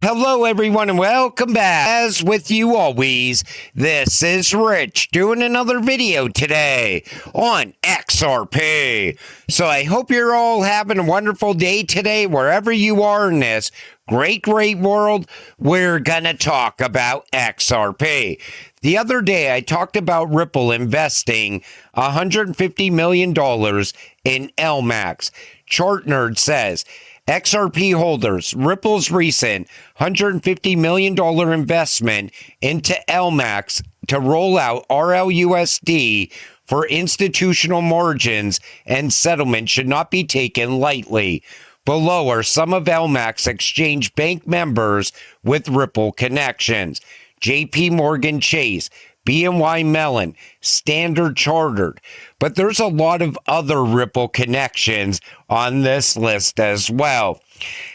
Hello, everyone, and welcome back. As with you always, this is Rich doing another video today on XRP. So I hope you're all having a wonderful day today, wherever you are in this great world. We're going to talk about XRP. The other day, I talked about Ripple investing $150 million in LMAX. Chart Nerd says, XRP holders, Ripple's recent $150 million investment into LMAX to roll out RLUSD for institutional margins and settlement should not be taken lightly. Below are some of LMAX Exchange Bank members with Ripple connections: JP Morgan Chase, BNY Mellon, Standard Chartered. But there's a lot of other Ripple connections on this list as well.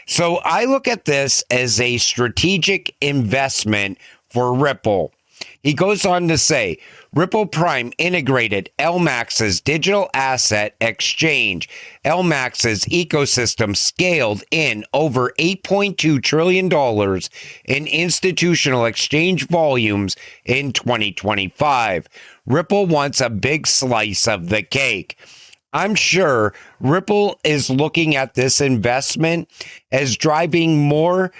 So I look at this as a strategic investment for Ripple. He goes on to say, Ripple Prime integrated LMAX's digital asset exchange. LMAX's ecosystem scaled in over $8.2 trillion in institutional exchange volumes in 2025. Ripple wants a big slice of the cake. I'm sure Ripple is looking at this investment as driving more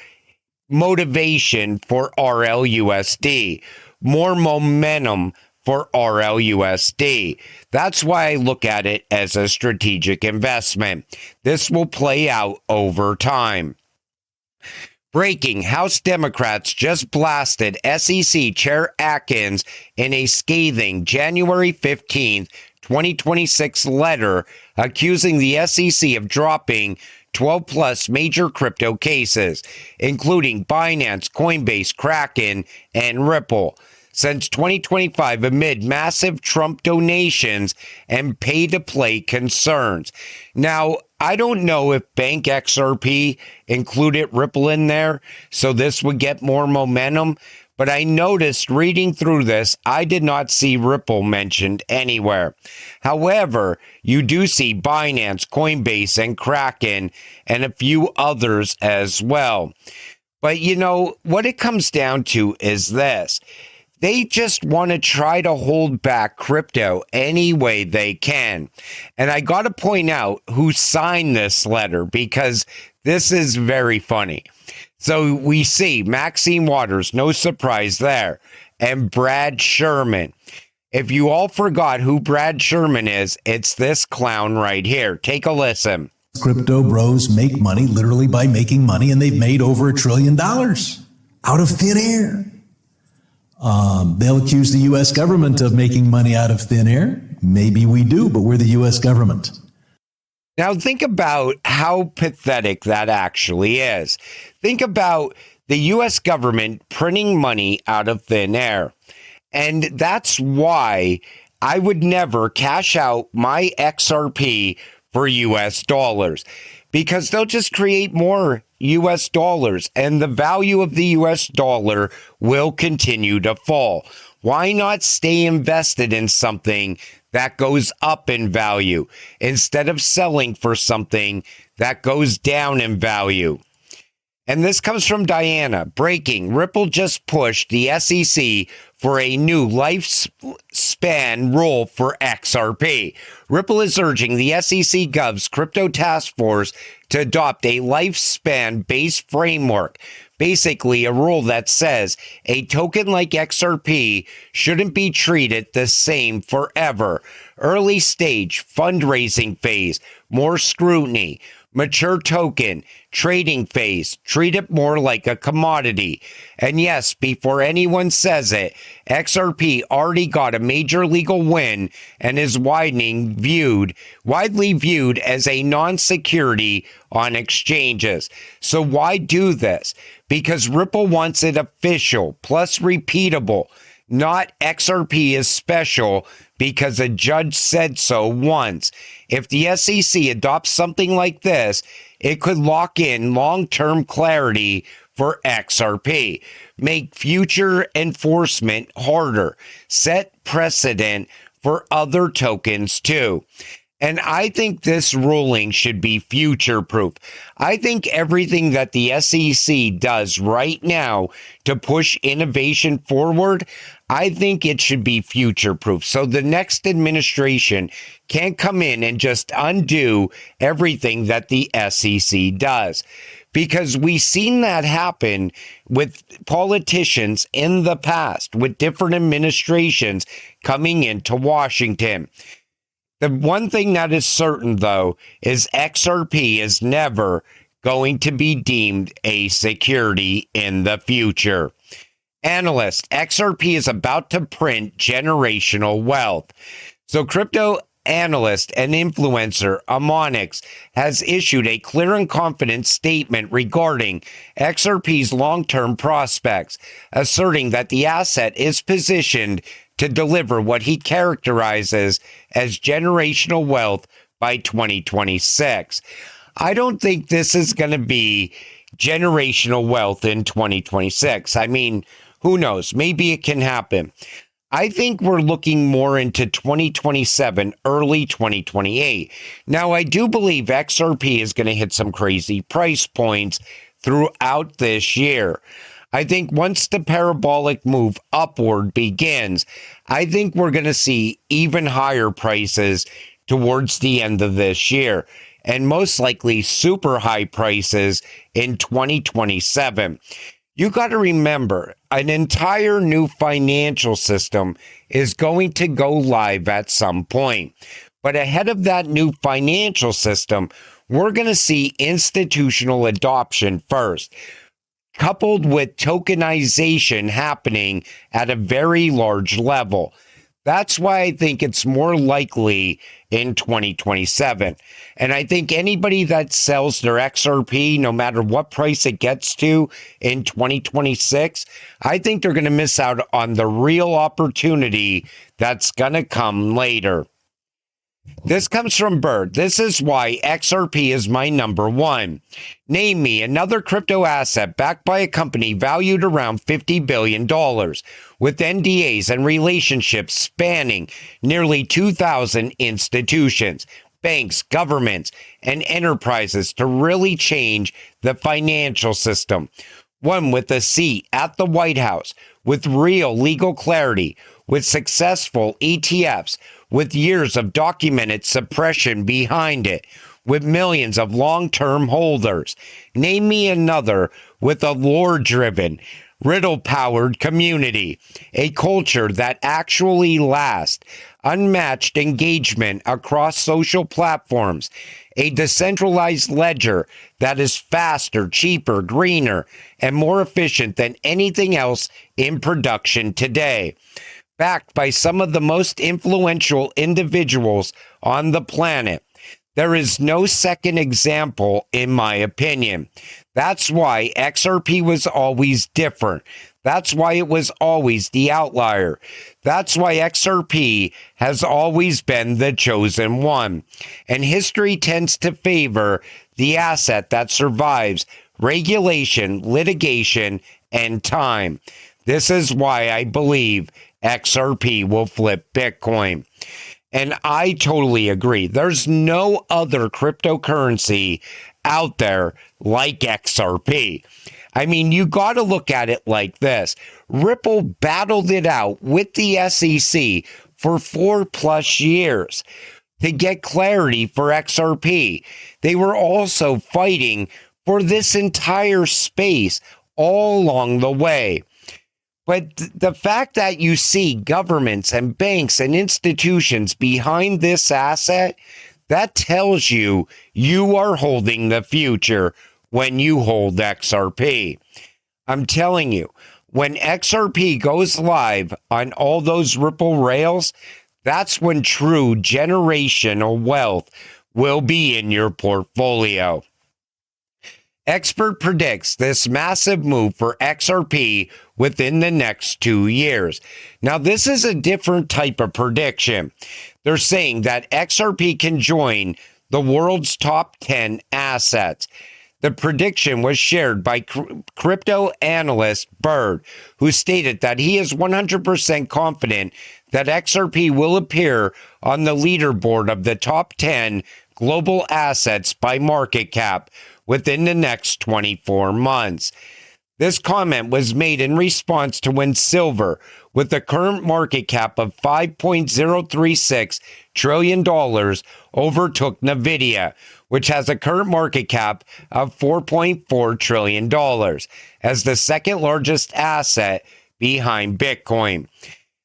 motivation for RLUSD, more momentum for RLUSD. That's why I look at it as a strategic investment. This will play out over time. Breaking: House Democrats just blasted SEC Chair Atkins in a scathing January 15th, 2026 letter accusing the SEC of dropping 12 plus major crypto cases, including Binance, Coinbase, Kraken, and Ripple, since 2025 amid massive Trump donations and pay-to-play concerns. Now, I don't know if Bank XRP included Ripple in there, so this would get more momentum, but I noticed reading through this, I did not see Ripple mentioned anywhere. However, you do see Binance, Coinbase, and Kraken, and a few others as well. But you know, what it comes down to is this. They just want to try to hold back crypto any way they can. And I got to point out who signed this letter, because this is very funny. So we see Maxine Waters, no surprise there, and Brad Sherman. If you all forgot who Brad Sherman is, it's this clown right here. Take a listen. Crypto bros make money literally by making money, and they've made over $1 trillion out of thin air. They'll accuse the U.S. government of making money out of thin air. Maybe we do, but we're the U.S. government. Now think about how pathetic that actually is. Think about the U.S. government printing money out of thin air. And that's why I would never cash out my XRP for U.S. dollars, because they'll just create more U.S. dollars and the value of the U.S. dollar will continue to fall. Why not stay invested in something that goes up in value instead of selling for something that goes down in value? And this comes from Diana. Breaking: Ripple just pushed the SEC for a new lifespan rule for XRP. Ripple is urging the SEC Gov's Crypto Task Force to adopt a lifespan-based framework. Basically, a rule that says a token like XRP shouldn't be treated the same forever. Early stage, fundraising phase, more scrutiny. Mature token, trading phase, treat it more like a commodity. And yes, before anyone says it, XRP already got a major legal win and is widely viewed as a non-security on exchanges. So why do this? Because Ripple wants it official, plus repeatable. Not XRP is special because a judge said so once. If the SEC adopts something like this, it could lock in long-term clarity for XRP, make future enforcement harder, set precedent for other tokens too. And I think this ruling should be future proof. I think everything that the SEC does right now to push innovation forward, I think it should be future proof. So the next administration can't come in and just undo everything that the SEC does. Because we've seen that happen with politicians in the past, with different administrations coming into Washington. The one thing that is certain, though, is XRP is never going to be deemed a security in the future. Analyst, XRP is about to print generational wealth. So crypto analyst and influencer Amonix has issued a clear and confident statement regarding XRP's long-term prospects, asserting that the asset is positioned to deliver what he characterizes as generational wealth by 2026. I don't think this is going to be generational wealth in 2026. I mean, who knows? Maybe it can happen. I think we're looking more into 2027, early 2028. Now, I do believe XRP is going to hit some crazy price points throughout this year. I think once the parabolic move upward begins, I think we're going to see even higher prices towards the end of this year, and most likely super high prices in 2027. You got to remember, an entire new financial system is going to go live at some point. But ahead of that new financial system, we're going to see institutional adoption first, coupled with tokenization happening at a very large level. That's why I think it's more likely in 2027. And I think anybody that sells their XRP, no matter what price it gets to in 2026, I think they're going to miss out on the real opportunity that's going to come later. This comes from Bird. This is why XRP is my number one. Name me another crypto asset backed by a company valued around $50 billion, with NDAs and relationships spanning nearly 2,000 institutions, banks, governments, and enterprises to really change the financial system. One with a seat at the White House, with real legal clarity, with successful ETFs, with years of documented suppression behind it, with millions of long-term holders. Name me another with a lore-driven, riddle-powered community, a culture that actually lasts, unmatched engagement across social platforms, a decentralized ledger that is faster, cheaper, greener, and more efficient than anything else in production today, backed by some of the most influential individuals on the planet. There is no second example, in my opinion. That's why XRP was always different. That's why it was always the outlier. That's why XRP has always been the chosen one. And history tends to favor the asset that survives regulation, litigation, and time. This is why I believe XRP will flip Bitcoin. And I totally agree. There's no other cryptocurrency out there like XRP. I mean, you got to look at it like this. Ripple battled it out with the SEC for 4+ years to get clarity for XRP. They were also fighting for this entire space all along the way. But the fact that you see governments and banks and institutions behind this asset, that tells you you are holding the future when you hold XRP. I'm telling you, when XRP goes live on all those Ripple rails, that's when true generational wealth will be in your portfolio. Expert predicts this massive move for XRP within the next 2 years. Now, this is a different type of prediction. They're saying that XRP can join the world's top 10 assets. The prediction was shared by crypto analyst Bird, who stated that he is 100% confident that XRP will appear on the leaderboard of the top 10 global assets by market cap within the next 24 months. This comment was made in response to when silver, with a current market cap of $5.036 trillion, overtook Nvidia, which has a current market cap of $4.4 trillion, as the second largest asset behind Bitcoin.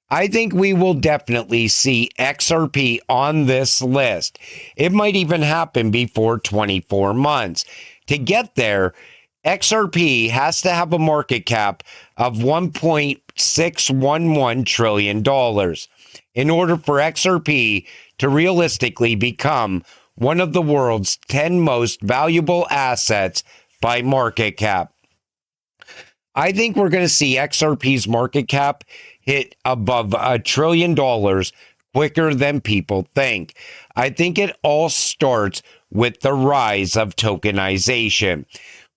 I think we will definitely see XRP on this list. It might even happen before 24 months. To get there, XRP has to have a market cap of $1.611 trillion in order for XRP to realistically become one of the world's 10 most valuable assets by market cap. I think we're going to see XRP's market cap hit above $1 trillion quicker than people think. I think it all starts with the rise of tokenization,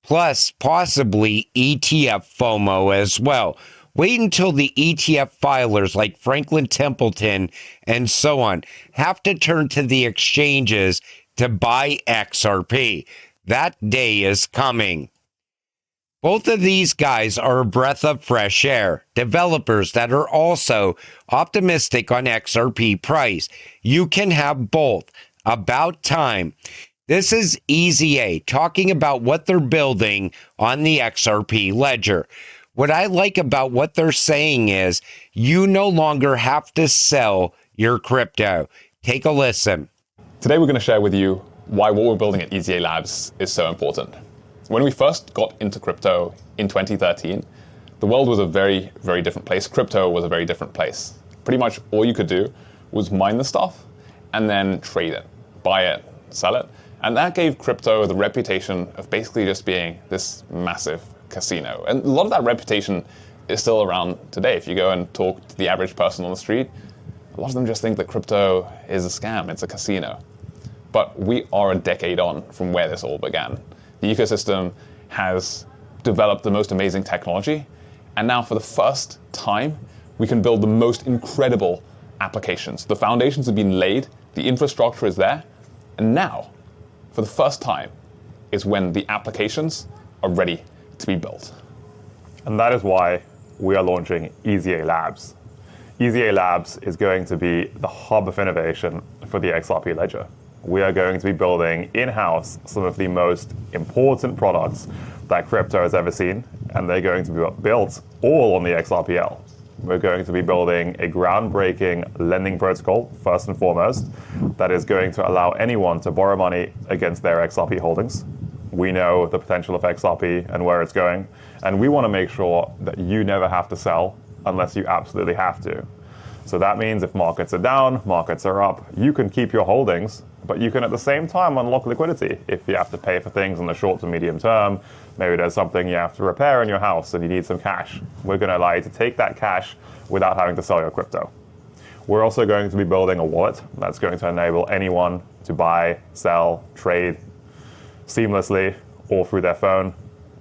plus possibly ETF FOMO as well. Wait until the ETF filers like Franklin Templeton and so on have to turn to the exchanges to buy XRP. That day is coming. Both of these guys are a breath of fresh air, developers that are also optimistic on XRP price. You can have both. About time. This is EZA talking about what they're building on the XRP ledger. What I like about what they're saying is you no longer have to sell your crypto. Take a listen. Today we're going to share with you why what we're building at EZA Labs is so important. When we first got into crypto in 2013, the world was a very, very different place. Crypto was a very different place. Pretty much all you could do was mine the stuff and then trade it, buy it, sell it. And that gave crypto the reputation of basically just being this massive casino. And a lot of that reputation is still around today. If you go and talk to the average person on the street, a lot of them just think that crypto is a scam, it's a casino. But we are a decade on from where this all began. The ecosystem has developed the most amazing technology, and now for the first time, we can build the most incredible applications. The foundations have been laid, the infrastructure is there, and now, for the first time, is when the applications are ready to be built. And that is why we are launching EZA Labs. EZA Labs is going to be the hub of innovation for the XRP ledger. We are going to be building in-house some of the most important products that crypto has ever seen, and they're going to be built all on the XRPL. We're going to be building a groundbreaking lending protocol, first and foremost, that is going to allow anyone to borrow money against their XRP holdings. We know the potential of XRP and where it's going, and we want to make sure that you never have to sell unless you absolutely have to. So that means if markets are down, markets are up, you can keep your holdings, but you can at the same time unlock liquidity. If you have to pay for things in the short to medium term, maybe there's something you have to repair in your house and you need some cash. We're going to allow you to take that cash without having to sell your crypto. We're also going to be building a wallet that's going to enable anyone to buy, sell, trade seamlessly all through their phone,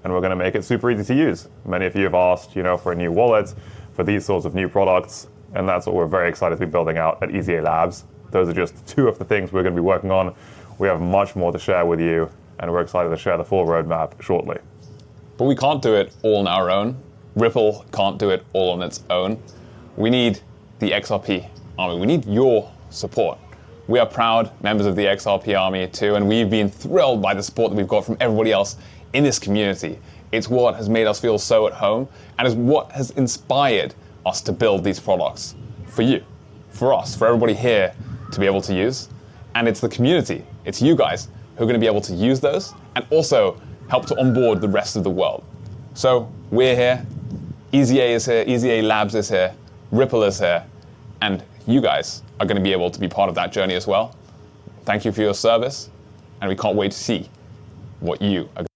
and we're going to make it super easy to use. Many of you have asked, for a new wallet, for these sorts of new products, and that's what we're very excited to be building out at EZA Labs. Those are just two of the things we're going to be working on. We have much more to share with you, and we're excited to share the full roadmap shortly. But we can't do it all on our own. Ripple can't do it all on its own. We need the XRP army. We need your support. We are proud members of the XRP army too, and we've been thrilled by the support that we've got from everybody else in this community. It's what has made us feel so at home, and is what has inspired us to build these products for you, for us, for everybody here to be able to use. And it's the community, it's you guys who are going to be able to use those and also help to onboard the rest of the world. So we're here, EZA is here, EZA Labs is here, Ripple is here, and you guys are going to be able to be part of that journey as well. Thank you for your service, and we can't wait to see what you are.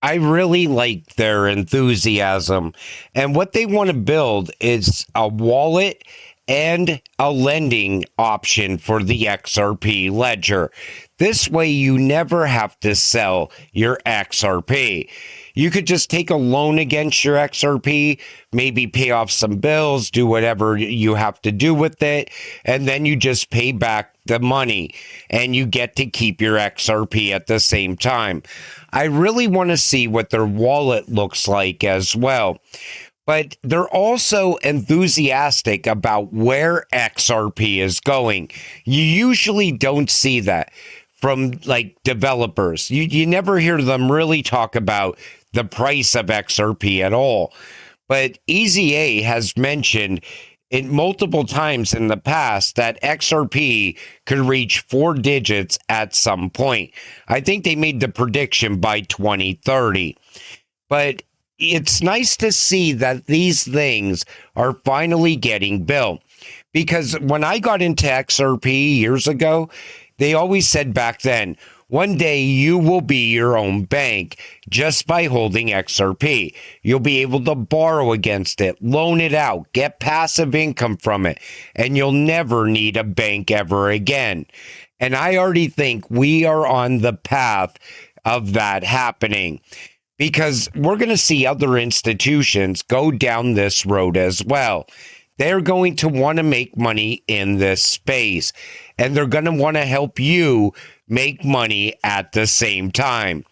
I really like their enthusiasm, and what they want to build is a wallet and a lending option for the XRP ledger. This way you never have to sell your XRP. You could just take a loan against your XRP, maybe pay off some bills, do whatever you have to do with it, and then you just pay back the money and you get to keep your XRP at the same time. I really want to see what their wallet looks like as well. But they're also enthusiastic about where XRP is going. You usually don't see that from like developers. You never hear them really talk about the price of XRP at all. But EZA has mentioned it multiple times in the past that XRP could reach 4 digits at some point. I think they made the prediction by 2030. But it's nice to see that these things are finally getting built. Because when I got into XRP years ago, they always said back then, one day you will be your own bank just by holding XRP. You'll be able to borrow against it, loan it out, get passive income from it, and you'll never need a bank ever again. And I already think we are on the path of that happening, because we're going to see other institutions go down this road as well. They're going to want to make money in this space, and they're going to want to help you make money at the same time.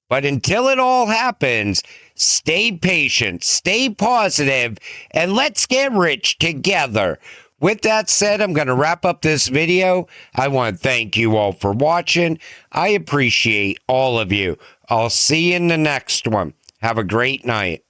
But until it all happens, stay patient, stay positive, and let's get rich together. With that said, I'm going to wrap up this video. I want to thank you all for watching. I appreciate all of you. I'll see you in the next one. Have a great night.